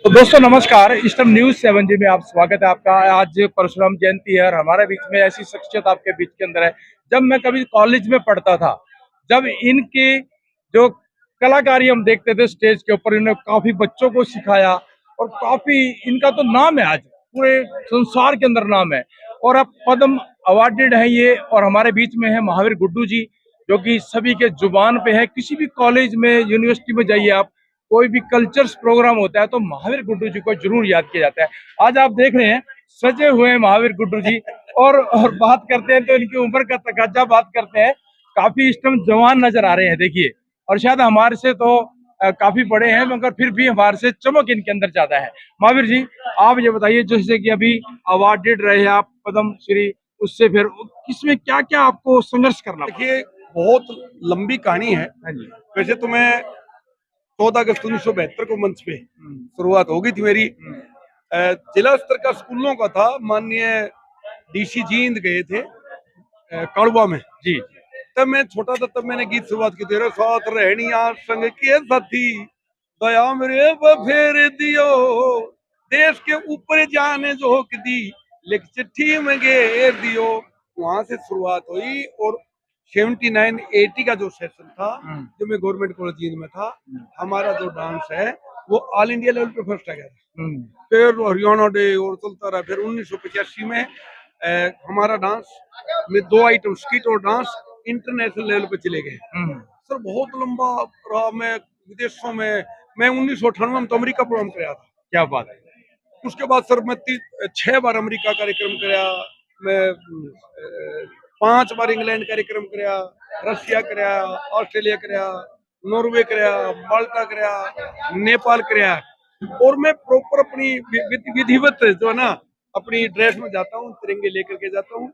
तो दोस्तों नमस्कार, ईस्टर्न न्यूज 7 जी में आप स्वागत है आपका। आज परशुराम जयंती है और हमारे बीच में ऐसी शख्सियत आपके बीच के अंदर है। जब मैं कभी कॉलेज में पढ़ता था, जब इनकी जो कलाकारी हम देखते थे स्टेज के ऊपर, इन्होंने काफी बच्चों को सिखाया और काफी इनका तो नाम है, आज पूरे संसार के अंदर नाम है। और अब पद्म अवार्डेड है ये। और हमारे बीच में है महावीर गुड्डू जी, जो कि सभी के जुबान पे है। किसी भी कॉलेज में, यूनिवर्सिटी में जाइए आप, कोई भी कल्चर्स प्रोग्राम होता है तो महावीर गुड्डू जी को जरूर याद किया जाता है। आज आप देख रहे हैं सजे हुए हैं महावीर गुड्डू जी। और बात करते हैं तो इनकी उम्र का तकाजा बात करते हैं, काफी इस टाइम जवान नजर आ रहे हैं, देखिए। और शायद हमारे से तो काफी बड़े हैं, मगर फिर भी हमारे से चमक इनके अंदर ज्यादा है। महावीर जी, आप ये बताइए, जैसे कि अभी अवार्डेड रहे आप पद्म श्री, उससे फिर किसमें क्या क्या आपको संघर्ष करना पड़ा? देखिए, बहुत लंबी कहानी है। हाँ जी। वैसे तो मैं 14 अगस्त 1972 को मंच पे शुरुआत हो गई थी मेरी। जिला स्तर का स्कूलों का था। माननीय डीसी जींद गए थे कड़वा में। जी। तब मैं छोटा था, तब मैंने गीत शुरुआत की, तेरे साथ रहनिया संग के साथी, दया मेरे बफेर दियो, देश के ऊपर जाने झोंक दी, लिख चिट्ठी में घेर दियो। वहां से शुरुआत हुई। और 79-80 का जो सेशन था, जो मैं गवर्नमेंट कॉलेज जींद में था, हमारा जो डांस है वो ऑल इंडिया लेवल पे फर्स्ट आ गया था। फिर हरियाणा डे और चलता रहा। फिर 1985 में हमारा डांस में 2 आइटम, स्किट और डांस, इंटरनेशनल लेवल पे चले गए। सर बहुत लंबा रहा। मैं विदेशों में, मैं 1998 में तो अमेरिका प्रोग्राम कराया था। क्या बात है। उसके बाद सर मैं 6 बार अमेरिका कार्यक्रम कराया। मैं 5 बार इंग्लैंड कार्यक्रम कराया, रशिया कराया, ऑस्ट्रेलिया कराया, नॉर्वे कराया, माल्टा कराया, नेपाल कराया। और मैं प्रॉपर अपनी विधिवत जो है ना, अपनी ड्रेस में जाता हूँ, तिरंगे लेकर के जाता हूँ।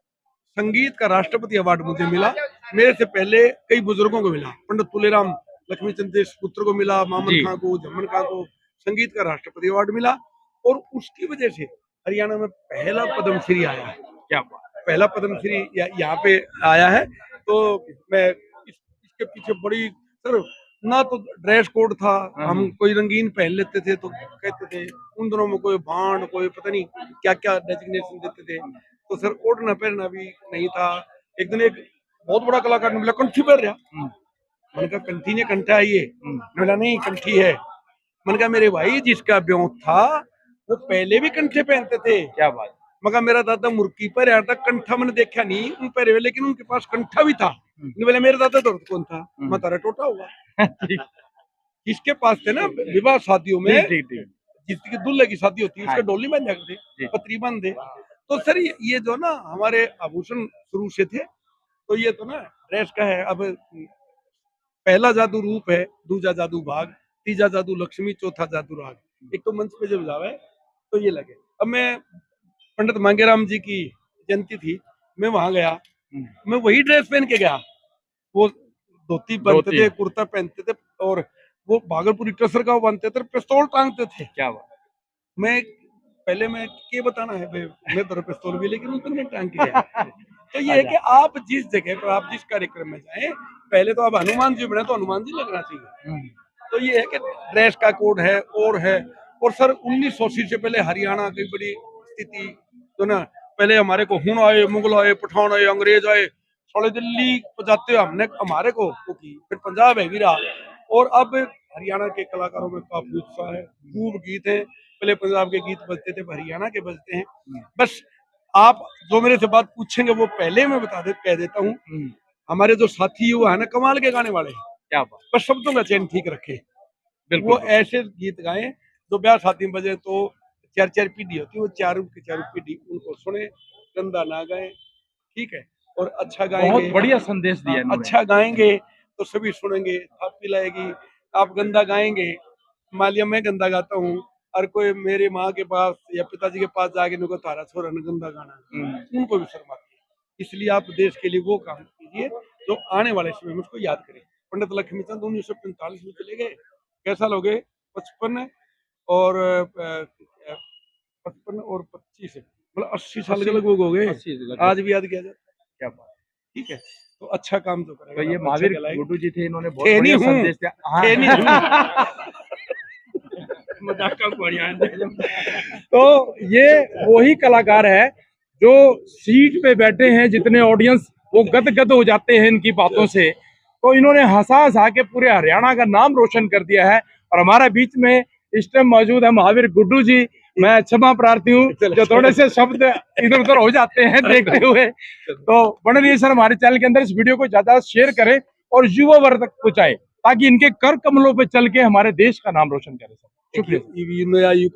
संगीत का राष्ट्रपति अवार्ड मुझे मिला। मेरे से पहले कई बुजुर्गों को मिला, पंडित तुलेराम लक्ष्मीचंद देशपुत्र को मिला, मामन खां को, जमन खां को संगीत का राष्ट्रपति अवार्ड मिला। और उसकी वजह से हरियाणा में पहला पद्मश्री आया है। क्या बात। पहला पद्मश्री यहाँ पे आया है। तो मैं इसके पीछे बड़ी, सर ना तो ड्रेस कोड था, हम कोई रंगीन पहन लेते थे तो कहते थे। उन दिनों में कोई बाण, कोई पता नहीं क्या क्या डेजिग्नेशन देते थे। तो सर ओढ़ना पहनना भी नहीं था। एक दिन एक बहुत बड़ा कलाकार ने बोला कंठी पहन रहा। मैंने कहा कंठी ने कंठा है ये। बोला नहीं कंठी है। मैंने कहा मेरे भाई जिसका ब्यों था वो पहले भी कंठे पहनते थे। क्या बात। मगर मेरा दादा मुर्की पर आया था, कंठा मैंने देखा नहीं उन पहले हुए, लेकिन उनके पास कंठा भी था। बोले मेरे दादा तो कौन था, मैं तारा टोटा हुआ। जिसके पास थे ना विवाह शादियों में, जिसकी दुल्हे की शादी होती है उसके डोली बांध जाते थे, पत्री बांधे। तो सर ये जो ना हमारे आभूषण शुरू से थे। तो ये तो ना ड्रेस का है। अब पहला जादू रूप है, दूजा जादू भाग, तीजा जादू लक्ष्मी, चौथा जादू राग। एक तो मंच पे जब जावे तो ये लगे। अब मैं पंडित मांगेराम जी की जयंती थी, मैं वहां गया, मैं वही ड्रेस पहन के गया। वो धोती पहनते थे, कुर्ता पहनते थे, और वो भागलपुरी टसर का बांधते थे, पिस्तौल टांगते थे। क्या बात। मैं पहले मैं क्या बताना है, मैं तो पिस्तौल भी, लेकिन उस दिन मैं टांग के गया। तो ये है कि आप जिस जगह पर, आप जिस कार्यक्रम में जाएं, पहले तो आप हनुमान जी बने तो हनुमान जी लगना चाहिए। तो ये है कि ड्रेस का कोड है और है। और सर 1980 से पहले हरियाणा की बड़ी स्थिति तो ना, पहले हमारे को हुण आए, मुगल आए, पठान आए, अंग्रेज आए, साले दिल्ली जाते हमने हमारे को की, फिर पंजाब है गिरा। और अब हरियाणा के कलाकारों में काफी उत्साह है, खूब गीत है। पहले पंजाब के गीत बजते थे, हरियाणा के बजते हैं। बस आप जो मेरे से बात पूछेंगे वो पहले मैं कह देता हूँ। हमारे जो साथी युवा है ना, कमाल के गाने वाले, क्या बात। बस शब्दों का चयन ठीक रखे। वो ऐसे गीत गाएं जो ब्याह शादी में बजे तो 4-4 पीढ़ी होती है, वो चारों की चारों पीढ़ी उनको सुने, गंदा ना गाए, ठीक है। और अच्छा गाएंगे, बहुत बढ़िया संदेश दिया इन्होंने। अच्छा गाएंगे तो सभी सुनेंगे, थापी लाएगी। आप गंदा गाएंगे, मान लिया मैं गंदा गाता हूँ और कोई मेरे माँ के पास या पिताजी के पास जाके उनको तारा छोरा ने गंदा गाना, उनको भी शर्म आती है। इसलिए आप देश के लिए वो काम कीजिए जो आने वाले समय में उसको याद करें। पंडित लक्ष्मीचंद 1945 में चले गए, कैसा लोगे 55 और 55 और 25, मतलब 80 साल के लगभग हो गए। आज भी याद किया जाए। क्या बात। ठीक है, तो अच्छा काम तो करेगा। तो ये महावीर गुड्डू जी थे, इन्होंने बहुत नहीं बढ़िया हूँ, संदेश दिया। हाँ। नहीं हूँ। मजाक का बढ़िया है। तो ये वही कलाकार है जो सीट पे बैठे हैं, जितने ऑडियंस वो गदगद हो जाते हैं इनकी बातों से। तो इन्होंने हंसा हंसा के पूरे हरियाणा का नाम रोशन कर दिया है। और हमारे बीच में इस टाइम मौजूद है महावीर गुड्डू जी। मैं क्षमा प्रार्थी हूँ जो थोड़े से शब्द इधर उधर हो जाते हैं देखते हुए। तो बने रहिए सर हमारे चैनल के अंदर, इस वीडियो को ज्यादा शेयर करें और युवा वर्ग तक पहुंचाएं ताकि इनके कर कमलों पे चल के हमारे देश का नाम रोशन करें सर। शुक्रिया। ई नया युग